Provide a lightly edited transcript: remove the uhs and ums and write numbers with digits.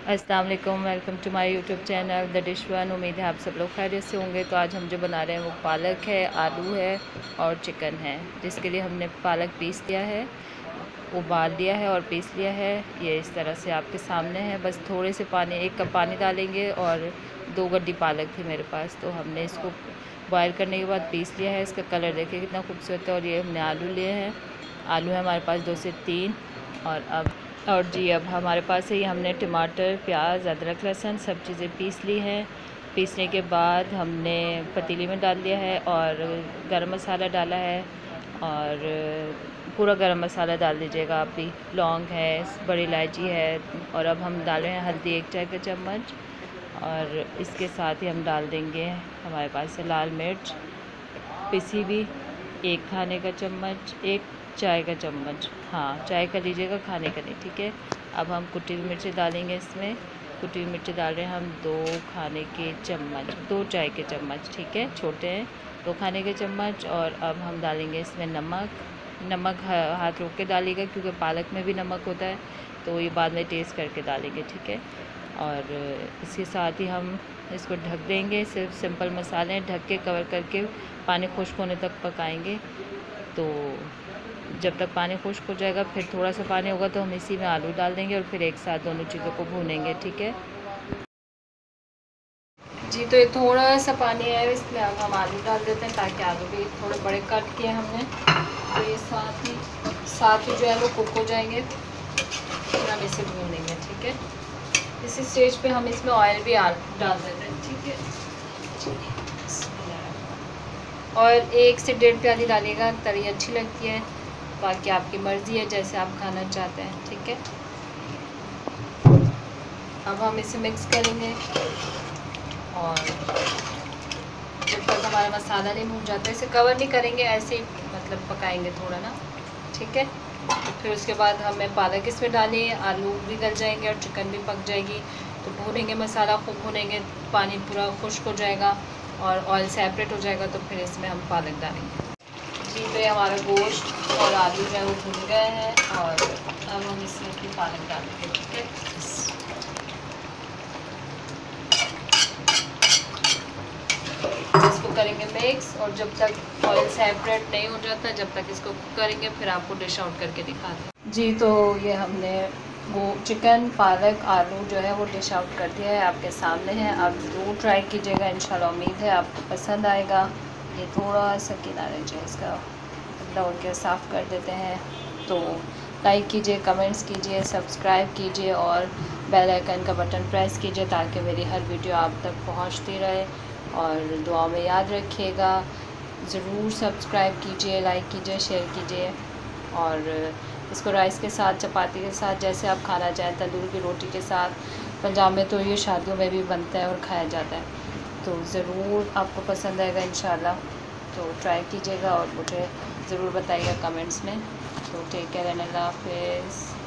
अस्सलाम वालेकुम, welcome to my YouTube channel the dish one. उम्मीद है आप सब लोग खैरियत से होंगे। तो आज हम जो बना रहे हैं वो पालक है, आलू है और चिकन है, जिसके लिए हमने पालक पीस लिया है, उबाल लिया है और पीस लिया है। ये इस तरह से आपके सामने है। बस थोड़े से पानी, 1 कप पानी डालेंगे और 2 गड्डी पालक थी मेरे पास, तो हमने इसको बॉयल करने के बाद पीस लिया है। इसका कलर देखिए कितना खूबसूरत है। और ये हमने आलू लिए हैं, आलू है हमारे पास 2 से 3। और जी अब हमारे पास है ये, हमने टमाटर, प्याज, अदरक, लहसुन सब चीज़ें पीस ली हैं। पीसने के बाद हमने पतीली में डाल दिया है और गरम मसाला डाला है, और पूरा गरम मसाला डाल दीजिएगा आप भी। लौंग है, बड़ी इलायची है। और अब हम डाल रहे हैं हल्दी 1 चाय का चम्मच, और इसके साथ ही हम डाल देंगे, हमारे पास है लाल मिर्च पिसी भी 1 खाने का चम्मच, 1 चाय का चम्मच, हाँ चाय का लीजिएगा, खाने का नहीं, ठीक है। अब हम कुटी हुई मिर्ची डालेंगे इसमें। कुटी हुई मिर्ची डाल रहे हैं हम 2 खाने के चम्मच, 2 चाय के चम्मच, ठीक है, छोटे हैं, 2 खाने के चम्मच। और अब हम डालेंगे इसमें नमक हाथ रोक के डालिएगा, क्योंकि पालक में भी नमक होता है, तो ये बाद में टेस्ट करके डालेंगे, ठीक है। और इसके साथ ही हम इसको ढक देंगे। सिर्फ सिंपल मसाले हैं, ढक के कवर करके पानी खुश्क होने तक पकाएंगे। तो जब तक पानी खुश्क हो जाएगा, फिर थोड़ा सा पानी होगा तो हम इसी में आलू डाल देंगे और फिर एक साथ दोनों चीज़ों को भूनेंगे, ठीक है जी। तो ये थोड़ा सा पानी है, इसमें अब हम आलू डाल देते हैं, ताकि आलू भी थोड़े बड़े कट किए हमने, तो ये साथ ही जो है वो कुक हो जाएंगे। फिर हम इसे भूनेंगे, ठीक है। इसी स्टेज पे हम इसमें ऑयल भी डाल देते हैं, ठीक है। और 1 से 1.5 प्याली डालिएगा, तरी अच्छी लगती है। बाकी आपकी मर्ज़ी है, जैसे आप खाना चाहते हैं, ठीक है। अब हम इसे मिक्स करेंगे, और जब तक हमारा मसाला नहीं भून जाता, इसे कवर नहीं करेंगे, ऐसे ही मतलब पकाएंगे थोड़ा ना, ठीक है। फिर उसके बाद हमें पालक इसमें डाली है, आलू भी गल जाएंगे और चिकन भी पक जाएगी। तो भूनेंगे, मसाला खूब भूनेंगे, पानी पूरा खुश्क हो जाएगा और ऑयल सेपरेट हो जाएगा, तो फिर इसमें हम पालक डालेंगे जी। तो ये हमारा गोश्त और आलू जो है वो भून गए हैं, और अब हम इसमें अपनी पालक डालेंगे, ठीक है। इसको करेंगे मिक्स, और जब तक ऑयल सेपरेट नहीं हो जाता, जब तक इसको कुक करेंगे, फिर आपको डिश आउट करके दिखाते हैं जी। तो ये हमने वो चिकन, पालक, आलू जो है वो डिश आउट कर दिया है, आपके सामने है। आप ज़रूर ट्राई कीजिएगा, इंशाल्लाह उम्मीद है आपको पसंद आएगा। ये थोड़ा सा किनारे जो इसका डाउन के साफ़ कर देते हैं। तो लाइक कीजिए, कमेंट्स कीजिए, सब्सक्राइब कीजिए और बेल आइकन का बटन प्रेस कीजिए, ताकि मेरी हर वीडियो आप तक पहुंचती रहे। और दुआ में याद रखिएगा, ज़रूर सब्सक्राइब कीजिए, लाइक कीजिए, शेयर कीजिए। और इसको राइस के साथ, चपाती के साथ, जैसे आप खाना चाहें, तंदूर की रोटी के साथ, पंजाब में तो ये शादियों में भी बनता है और खाया जाता है। तो ज़रूर आपको पसंद आएगा इंशाल्लाह। तो ट्राई कीजिएगा और मुझे ज़रूर बताइएगा कमेंट्स में। तो टेक केयर एंड अल्लाह हाफ़िज़।